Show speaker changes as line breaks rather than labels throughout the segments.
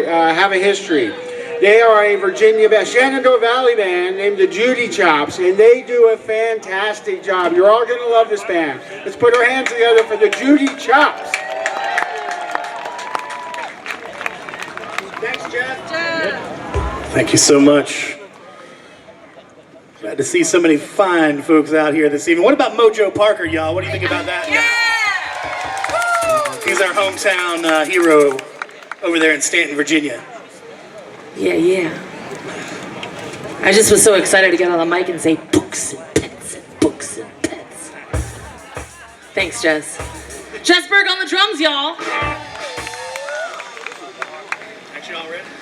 have a history. They are a Virginia band, Shenandoah Valley band named the Judy Chops, and they do a fantastic job. You're all going to love this band. Let's put our hands together for the Judy Chops. Thanks, Jeff.
Thank you so much. Glad to see so many fine folks out here this evening. What about Mojo Parker, y'all? What do you think about that? Yeah! He's our hometown hero over there in Stanton, Virginia.
Yeah. I just was so excited to get on the mic and say books and pets and books and pets. Thanks, Jess. Jessberg on the drums, y'all.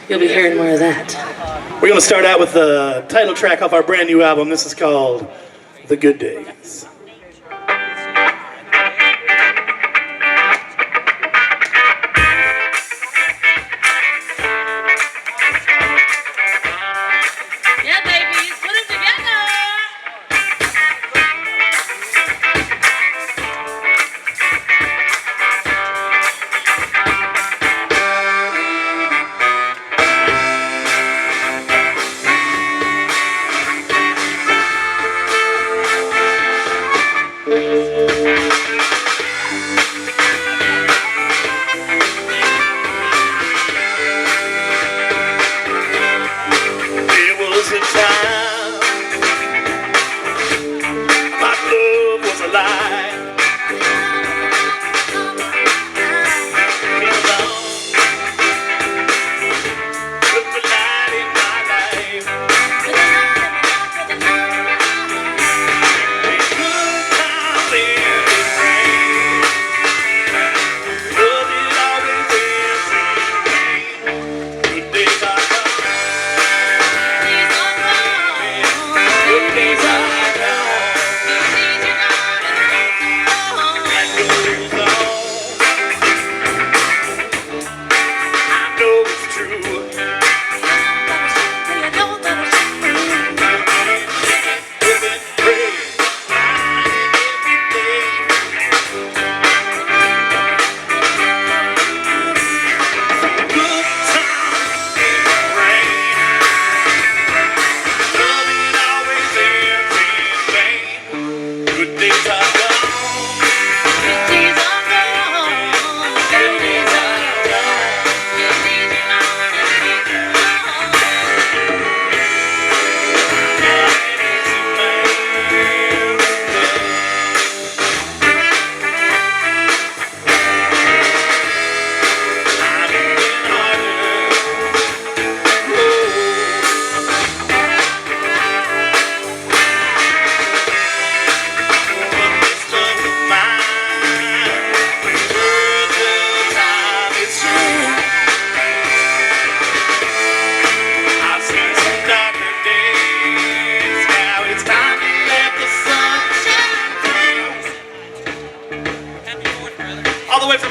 You'll be hearing more of that.
We're going to start out with the title track off our brand new album. This is called The Good Days.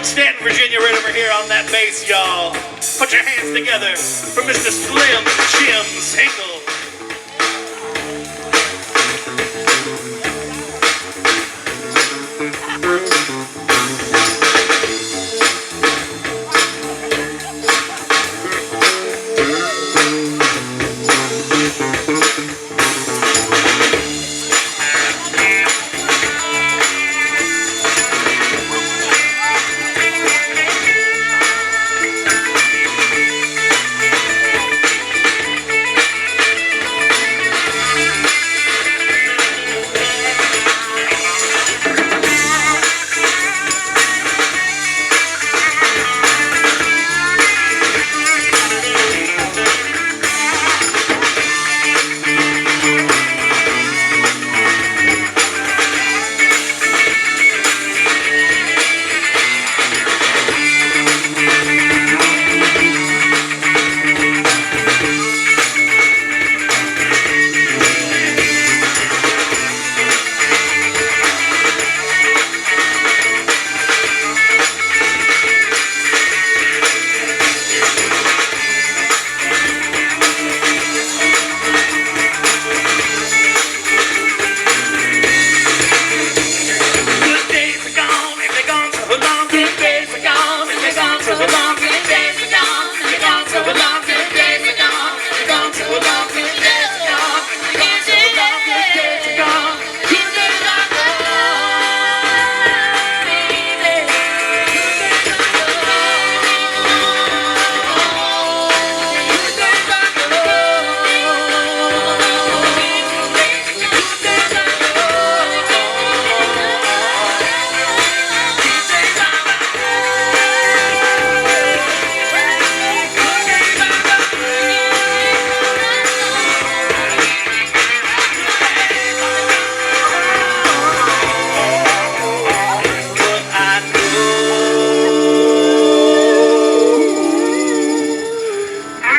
Stanton, Virginia, right over here on that bass, y'all. Put your hands together for Mr. Slim Jim Hinkle.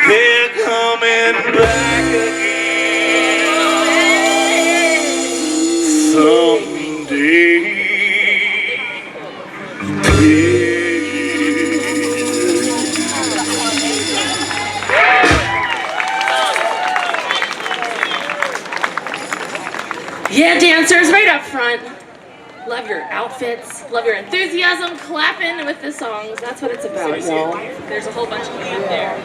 They're coming back again someday.
Yeah, dancers, right up front. Love your outfits, love your enthusiasm, clapping with the songs. That's what it's about, y'all. There's a whole bunch of them up there.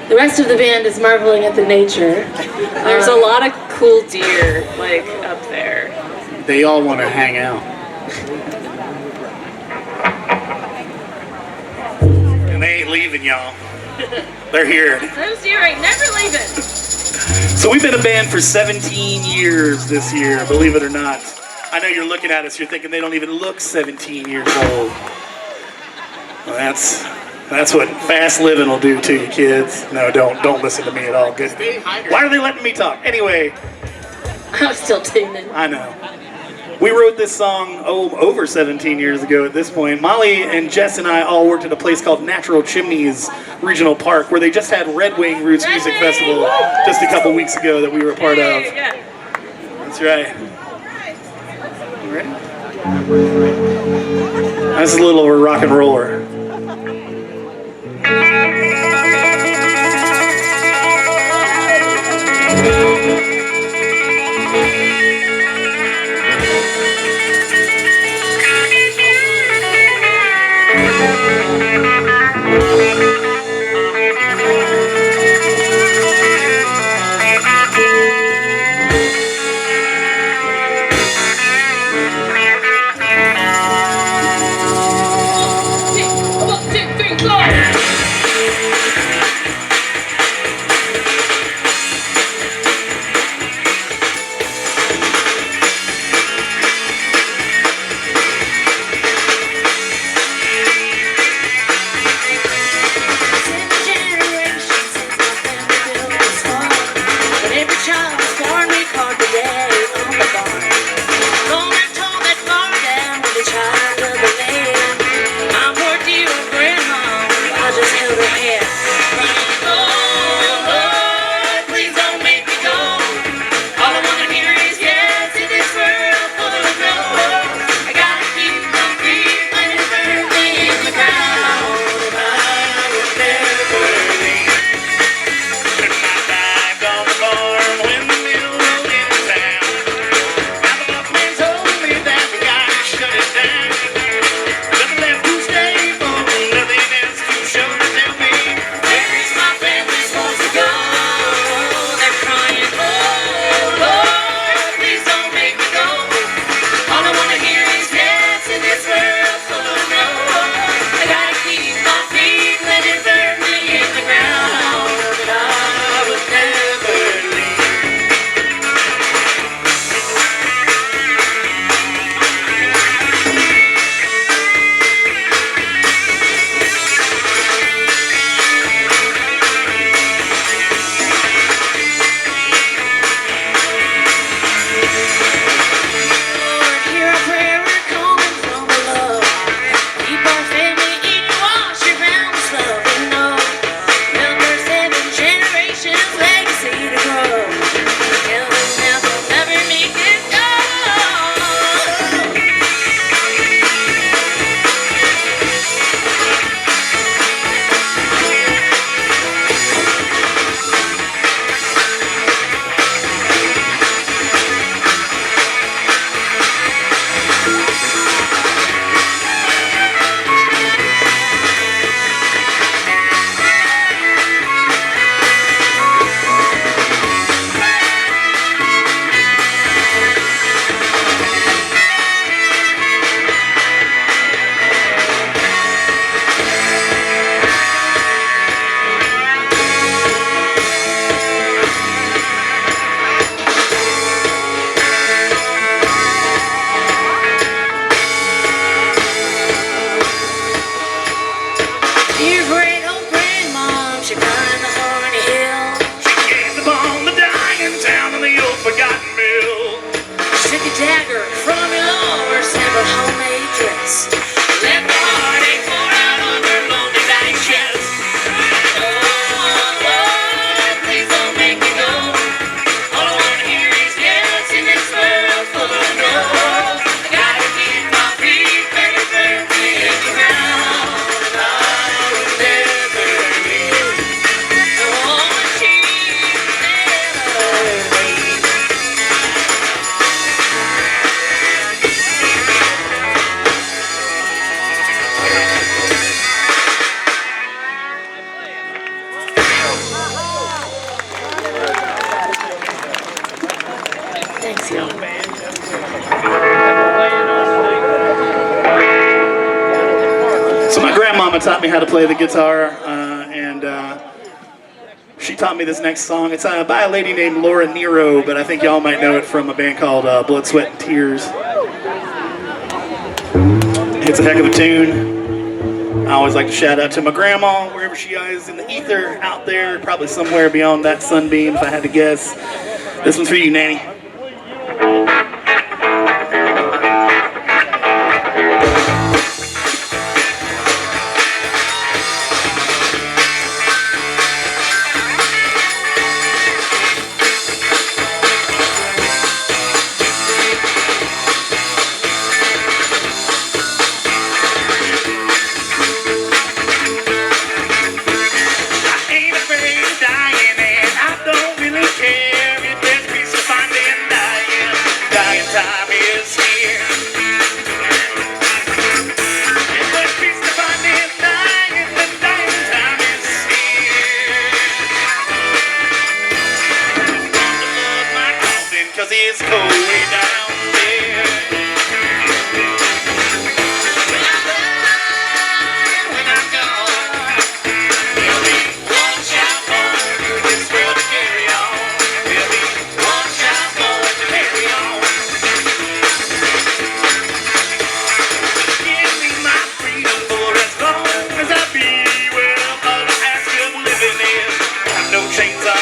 The rest of the band is marveling at the nature.
There's a lot of cool deer, like, up there.
They all want to hang out. And they ain't leaving, y'all. They're here.
Those deer ain't never leaving.
So we've been a band for 17 years this year, believe it or not. I know you're looking at us, you're thinking they don't even look 17 years old. Well, that's what fast living will do to you, kids. No, don't listen to me at all. Good. Why are they letting me talk? Anyway,
I was still tuning.
I know. We wrote this song over 17 years ago at this point. Molly and Jess and I all worked at a place called Natural Chimneys Regional Park where they just had Red Wing Roots Music Festival just a couple weeks ago that we were a part of. That's right. You ready? That's a little of a rock and roller. So my grandmama taught me how to play the guitar, and she taught me this next song. It's by a lady named Laura Nero, but I think y'all might know it from a band called Blood, Sweat, and Tears. It's a heck of a tune. I always like to shout out to my grandma, wherever she is in the ether, out there, probably somewhere beyond that sunbeam, if I had to guess. This one's for you, Nanny. It's cold way down there. When I'm gone, there'll be one shot more for this world to carry on. There'll be one shot more to carry on. Give me my freedom for as long as I be. Well, all I ask of living is have no chains on.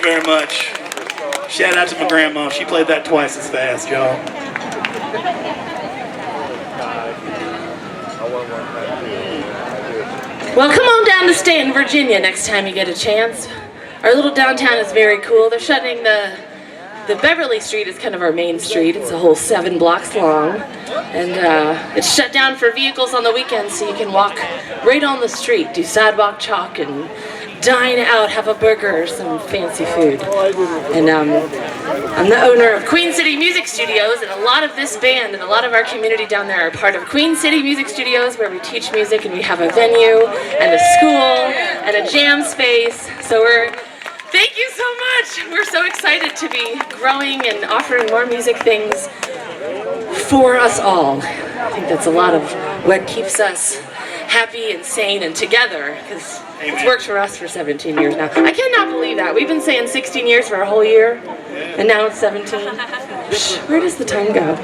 Very much. Shout out to my grandma. She played that twice as fast, y'all.
Well, come on down to Stanton, Virginia next time you get a chance. Our little downtown is very cool. They're shutting the Beverly Street is kind of our main street. It's a whole 7 blocks long. And it's shut down for vehicles on the weekends, so you can walk right on the street, do sidewalk chalk, and dine out, have a burger or some fancy food. And I'm the owner of Queen City Music Studios, and a lot of this band and a lot of our community down there are part of Queen City Music Studios, where we teach music and we have a venue and a school and a jam space. So thank you so much. We're so excited to be growing and offering more music things for us all. I think that's a lot of what keeps us happy and sane and together, because it's worked for us for 17 years now. I cannot believe that. We've been saying 16 years for a whole year, and now it's 17. Where does the time go?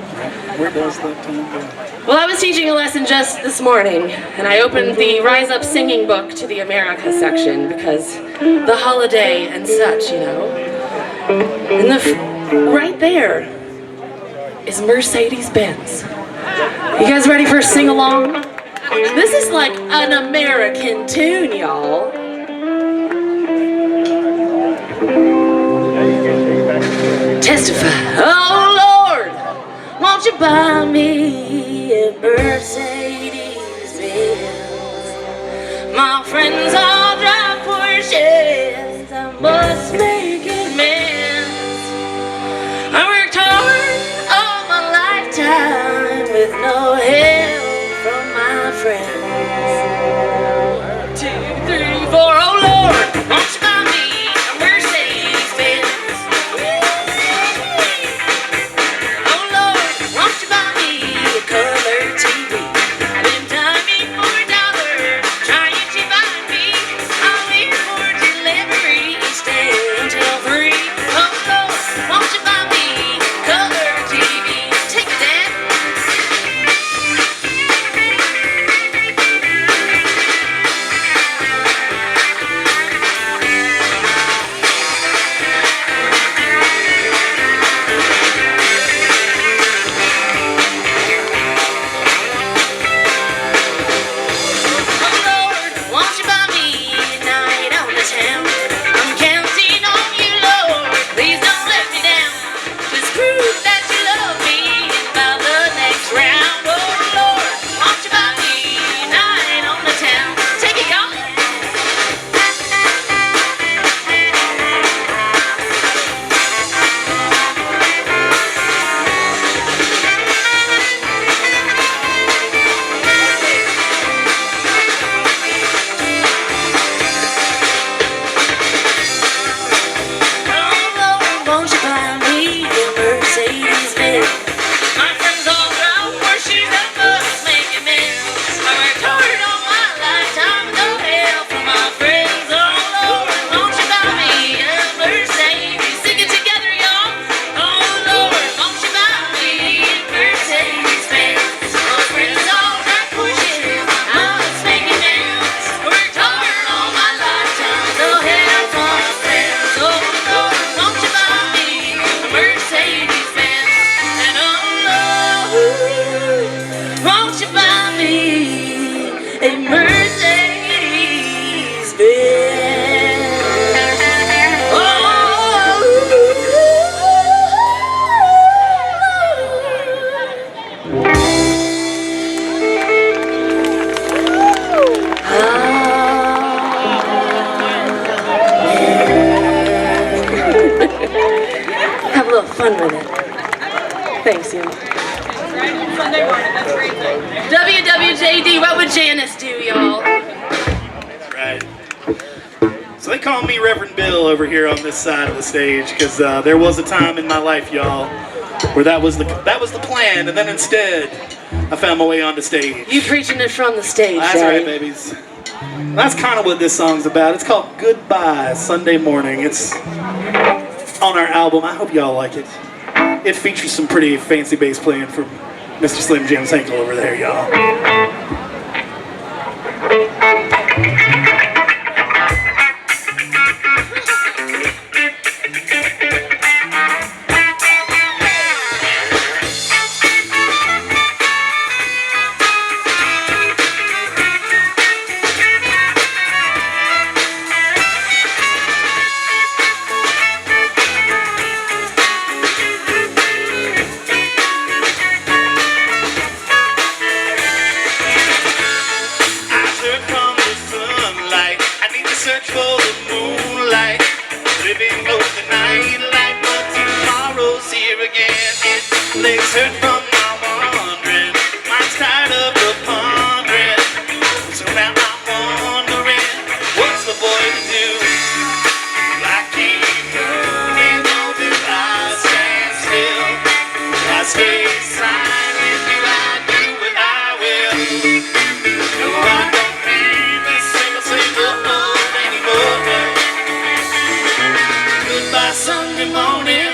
Where does that time go?
Well, I was teaching a lesson just this morning, and I opened the Rise Up Singing book to the America section, because the holiday and such, you know. And right there is Mercedes-Benz. You guys ready for a sing-along? This is like an American tune, y'all. Testify. Oh, Lord, won't you buy me a Mercedes-Benz? fun with it. Thanks, y'all. WWJD, what would Janice do, y'all?
That's right. So they call me Reverend Bill over here on this side of the stage because there was a time in my life, y'all, where that was the plan, and then instead I found my way onto stage.
You preaching it from the stage,
That's
Daddy.
right, babies. That's kind of what this song's about. It's called Goodbye Sunday Morning. It's on our album. I hope y'all like it. It features some pretty fancy bass playing from Mr. Slim Jim Hinkle over there, y'all. Search for the moonlight, living close to nightlight, but tomorrow's here again. Legs hurt from my wandering, mind's tired of the pondering. So now I'm wondering, what's the boy to do? I keep moving, though do I stand still? I stay silent, do I do what I will? No, I don't need this single Goodbye Sunday morning.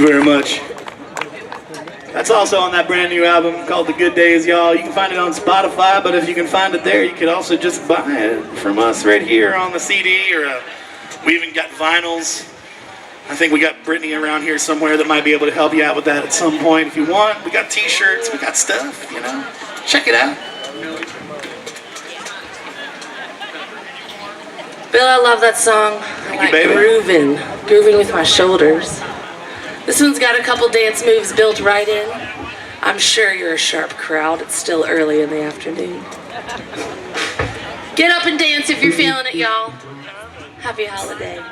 you very much. That's also on that brand new album called The Good Days, y'all. You can find it on Spotify, but if you can find it there, you could also just buy it from us right here on the CD, or we even got vinyls. I think we got Brittany around here somewhere that might be able to help you out with that at some point if you want. We got t-shirts, we got stuff, you know. Check it out.
Bill, I love that song. I like grooving with my shoulders. This one's got a couple dance moves built right in. I'm sure you're a sharp crowd. It's still early in the afternoon. Get up and dance if you're feeling it, y'all. Happy holiday.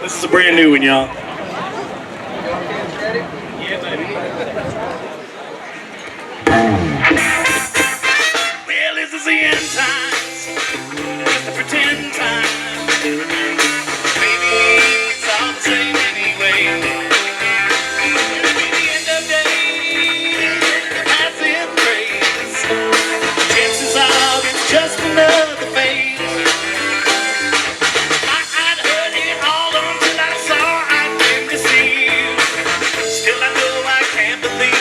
This is a brand new one, y'all. Well, this is the end times, just a pretend time. Maybe it's all the same anyway. It'll be the end of days, passing praise. Chances are it's just another phase. I'd heard it all until I saw I came to see you. Still I know I can't believe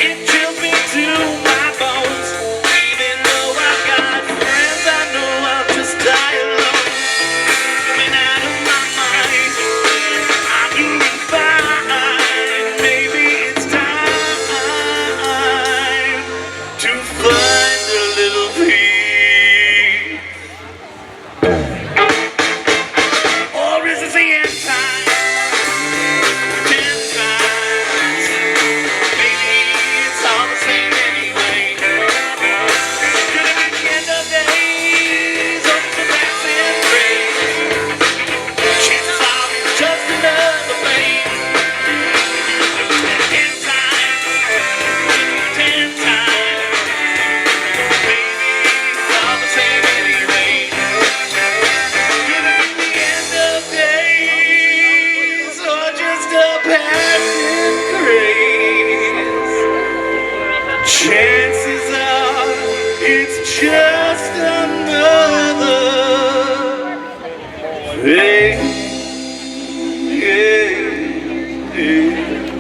It chills me to my bones. Even though I've got friends, I know I'll just die alone. Coming out of my mind, I'm doing fine. Maybe it's time to find a little peace. Or is it the end time? 10 times. Maybe it's all the same anyway. Gonna be the end of days, or just a passing craze. Chances are it's just another phase. 10 times. 10 times. Maybe it's all the same anyway. Gonna be the end of days, or just a passing craze. Chances are it's just another phase. Yeah, yeah.